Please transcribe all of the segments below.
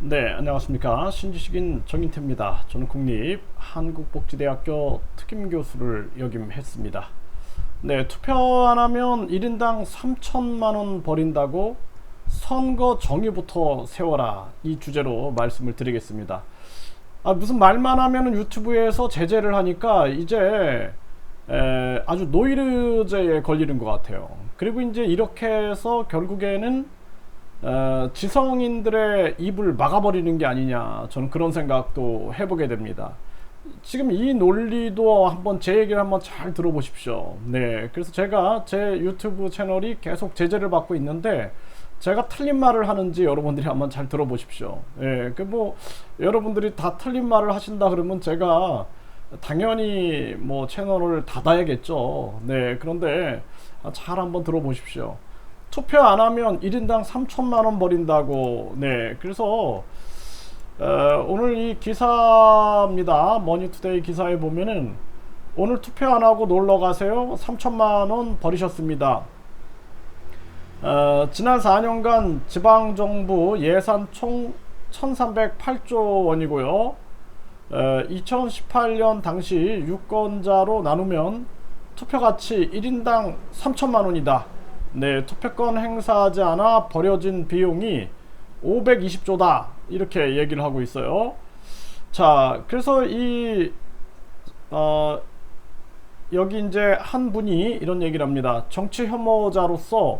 네, 안녕하십니까. 신지식인 정인태입니다. 저는 국립한국복지대학교 특임교수를 역임했습니다. 네, 투표 안 하면 1인당 3천만 원 벌인다고 선거 정의부터 세워라, 이 주제로 말씀을 드리겠습니다. 무슨 말만 하면 유튜브에서 제재를 하니까 이제 아주 노이르제에 걸리는 것 같아요. 그리고 이제 이렇게 해서 결국에는 지성인들의 입을 막아버리는 게 아니냐, 저는 그런 생각도 해보게 됩니다. 지금 이 논리도 한번 제 얘기를 한번 잘 들어보십시오. 네, 그래서 제가 제 유튜브 채널이 계속 제재를 받고 있는데 제가 틀린 말을 하는지 여러분들이 한번 잘 들어보십시오. 예, 여러분들이 다 틀린 말을 하신다 그러면 제가 당연히 뭐 채널을 닫아야겠죠. 네, 그런데 잘 한번 들어보십시오. 투표 안 하면 1인당 3천만 원 벌인다고. 네, 그래서 오늘 이 기사입니다. 머니투데이 기사에 보면은 오늘 투표 안 하고 놀러 가세요. 3천만 원 벌이셨습니다. 지난 4년간 지방정부 예산 총 1308조 원이고요. 2018년 당시 유권자로 나누면 투표가치 1인당 3천만 원이다. 네, 투표권 행사하지 않아 버려진 비용이 520조다, 이렇게 얘기를 하고 있어요. 자, 그래서 여기 이제 한 분이 이런 얘기를 합니다. 정치 혐오자로서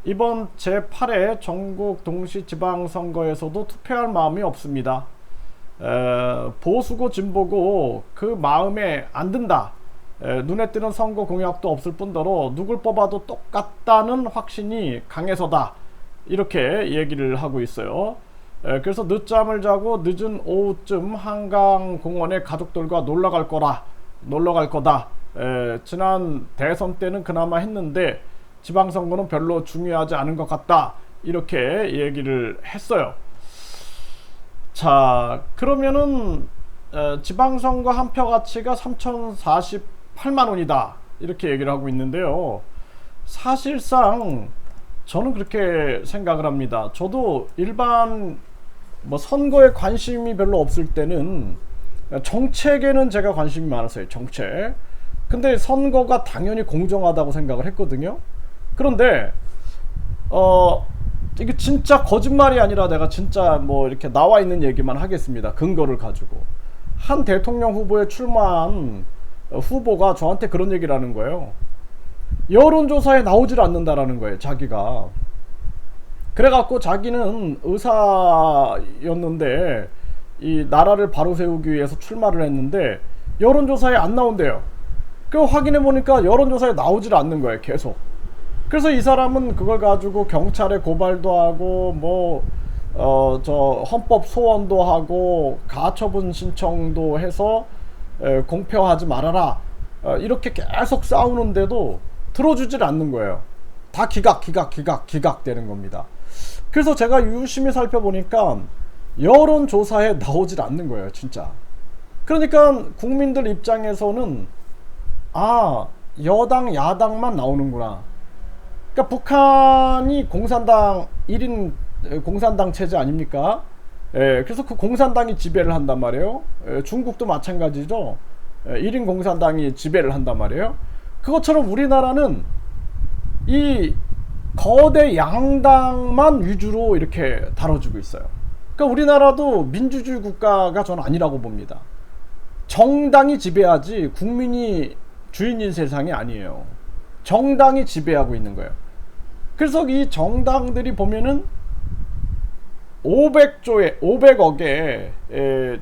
이번 제8회 전국 동시지방선거에서도 투표할 마음이 없습니다. 보수고 진보고 그 마음에 안 든다. 눈에 띄는 선거 공약도 없을 뿐더러 누굴 뽑아도 똑같다는 확신이 강해서다, 이렇게 얘기를 하고 있어요. 그래서 늦잠을 자고 늦은 오후쯤 한강공원에 가족들과 놀러 갈 거다. 지난 대선 때는 그나마 했는데 지방선거는 별로 중요하지 않은 것 같다, 이렇게 얘기를 했어요. 자, 그러면은 지방선거 한 표 가치가 3,048만 원이다, 이렇게 얘기를 하고 있는데요. 사실상 저는 그렇게 생각을 합니다. 저도 일반 선거에 관심이 별로 없을 때는 정책에는 제가 관심이 많았어요. 정책. 근데 선거가 당연히 공정하다고 생각을 했거든요. 그런데 이게 진짜 거짓말이 아니라 내가 진짜 이렇게 나와 있는 얘기만 하겠습니다. 근거를 가지고. 한 대통령 후보에 출마한 후보가 저한테 그런 얘기를 하는 거예요. 여론조사에 나오질 않는다라는 거예요, 자기가. 그래갖고 자기는 의사였는데 이 나라를 바로 세우기 위해서 출마를 했는데 여론조사에 안 나온대요. 그 확인해 보니까 여론조사에 나오질 않는 거예요, 계속. 그래서 이 사람은 그걸 가지고 경찰에 고발도 하고 헌법 소원도 하고 가처분 신청도 해서 공표하지 말아라, 이렇게 계속 싸우는데도 들어주질 않는 거예요. 다 기각 되는 겁니다. 그래서 제가 유심히 살펴보니까 여론조사에 나오질 않는 거예요, 진짜. 그러니까 국민들 입장에서는 여당 야당만 나오는구나. 그러니까 북한이 공산당 1인 공산당 체제 아닙니까? 그래서 그 공산당이 지배를 한단 말이에요. 중국도 마찬가지죠. 1인 공산당이 지배를 한단 말이에요. 그것처럼 우리나라는 이 거대 양당만 위주로 이렇게 다뤄주고 있어요. 그러니까 우리나라도 민주주의 국가가 저는 아니라고 봅니다. 정당이 지배하지 국민이 주인인 세상이 아니에요. 정당이 지배하고 있는 거예요. 그래서 이 정당들이 보면은 500억의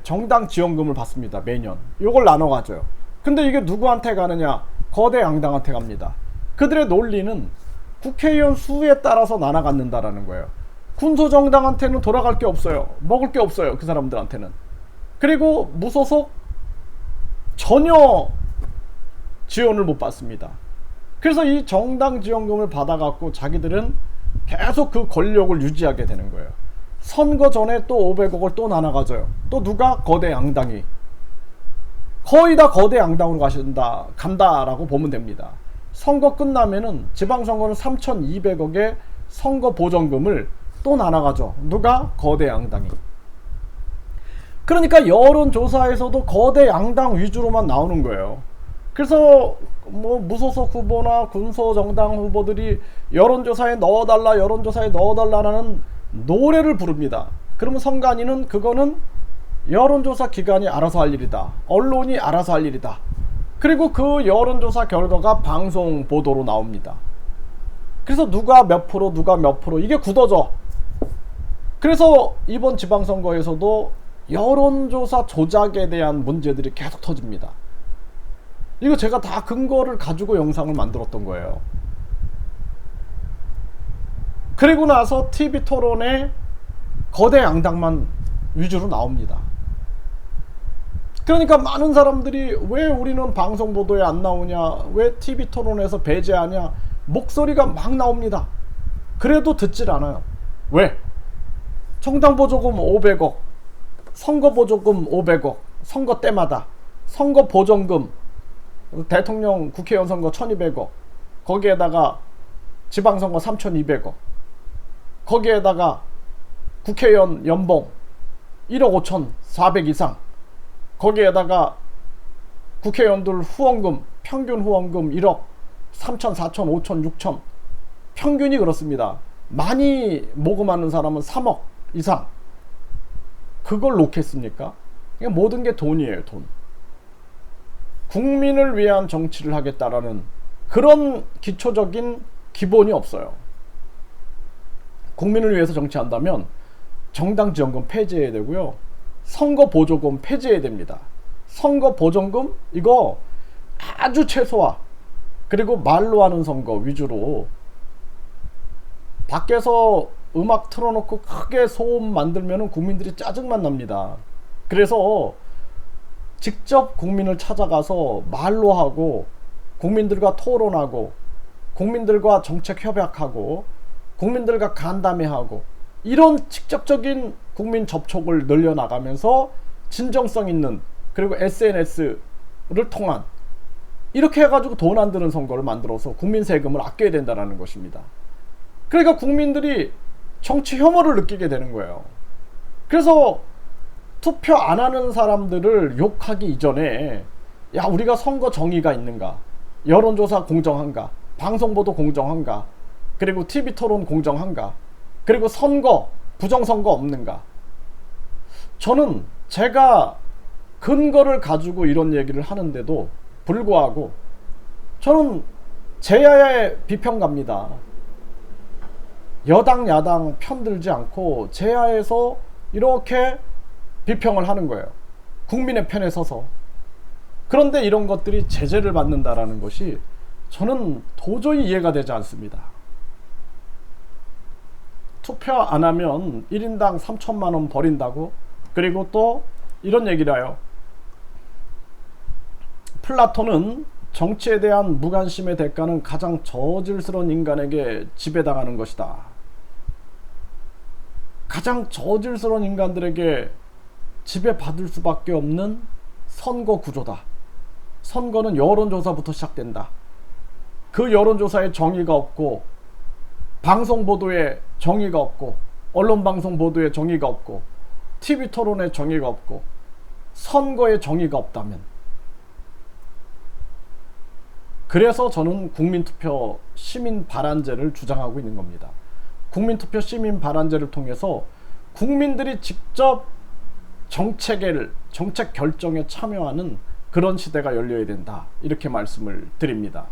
정당 지원금을 받습니다, 매년. 이걸 나눠 가져요. 근데 이게 누구한테 가느냐? 거대 양당한테 갑니다. 그들의 논리는 국회의원 수에 따라서 나눠갖는다라는 거예요. 군소정당한테는 돌아갈 게 없어요. 먹을 게 없어요, 그 사람들한테는. 그리고 무소속 전혀 지원을 못 받습니다. 그래서 이 정당 지원금을 받아갖고 자기들은 계속 그 권력을 유지하게 되는 거예요. 선거 전에 또 500억을 또 나눠가져요. 또 누가? 거대 양당이. 거의 다 거대 양당으로 간다라고 보면 됩니다. 선거 끝나면은 지방선거는 3,200억의 선거 보전금을 또 나눠가죠. 누가? 거대 양당이. 그러니까 여론조사에서도 거대 양당 위주로만 나오는 거예요. 그래서 뭐 무소속 후보나 군소정당 후보들이 여론조사에 넣어달라, 여론조사에 넣어달라라는 노래를 부릅니다. 그러면 선관위는 그거는 여론조사 기관이 알아서 할 일이다, 언론이 알아서 할 일이다. 그리고 그 여론조사 결과가 방송 보도로 나옵니다. 그래서 누가 몇 프로 누가 몇 프로 이게 굳어져. 그래서 이번 지방선거에서도 여론조사 조작에 대한 문제들이 계속 터집니다. 이거 제가 다 근거를 가지고 영상을 만들었던 거예요. 그리고 나서 TV 토론에 거대 양당만 위주로 나옵니다. 그러니까 많은 사람들이 왜 우리는 방송 보도에 안 나오냐, 왜 TV 토론에서 배제하냐, 목소리가 막 나옵니다. 그래도 듣질 않아요. 왜? 정당보조금 500억, 선거보조금 500억, 선거 때마다 선거보전금, 대통령 국회의원 선거 1200억, 거기에다가 지방선거 3200억, 거기에다가 국회의원 연봉 1억 5천 4백 이상, 거기에다가 국회의원들 후원금, 평균 후원금 1억 3천 4천 5천 6천, 평균이 그렇습니다. 많이 모금하는 사람은 3억 이상. 그걸 놓겠습니까? 모든 게 돈이에요, 돈. 국민을 위한 정치를 하겠다라는 그런 기초적인 기본이 없어요. 국민을 위해서 정치한다면 정당지원금 폐지해야 되고요, 선거보조금 폐지해야 됩니다. 선거보전금 이거 아주 최소화, 그리고 말로 하는 선거 위주로, 밖에서 음악 틀어놓고 크게 소음 만들면 국민들이 짜증만 납니다. 그래서 직접 국민을 찾아가서 말로 하고, 국민들과 토론하고, 국민들과 정책 협약하고, 국민들과 간담회하고, 이런 직접적인 국민 접촉을 늘려나가면서 진정성 있는, 그리고 SNS를 통한, 이렇게 해가지고 돈 안 드는 선거를 만들어서 국민 세금을 아껴야 된다는 것입니다. 그러니까 국민들이 정치 혐오를 느끼게 되는 거예요. 그래서 투표 안 하는 사람들을 욕하기 이전에, 야, 우리가 선거 정의가 있는가, 여론조사 공정한가, 방송보도 공정한가, 그리고 TV 토론 공정한가, 그리고 선거, 부정선거 없는가. 저는 제가 근거를 가지고 이런 얘기를 하는데도 불구하고 저는 제야의 비평가입니다. 여당 야당 편들지 않고 제야에서 이렇게 비평을 하는 거예요. 국민의 편에 서서. 그런데 이런 것들이 제재를 받는다라는 것이 저는 도저히 이해가 되지 않습니다. 투표 안 하면 1인당 3천만 원 버린다고? 그리고 또 이런 얘기를 해요. 플라톤은 정치에 대한 무관심의 대가는 가장 저질스러운 인간에게 지배당하는 것이다. 가장 저질스러운 인간들에게 지배받을 수밖에 없는 선거 구조다. 선거는 여론조사부터 시작된다. 그 여론조사에 정의가 없고, 방송 보도에 정의가 없고, 언론 방송 보도에 정의가 없고, TV 토론에 정의가 없고, 선거에 정의가 없다면, 그래서 저는 국민투표 시민발안제를 주장하고 있는 겁니다. 국민투표 시민발안제를 통해서 국민들이 직접 정책 결정에 참여하는 그런 시대가 열려야 된다, 이렇게 말씀을 드립니다.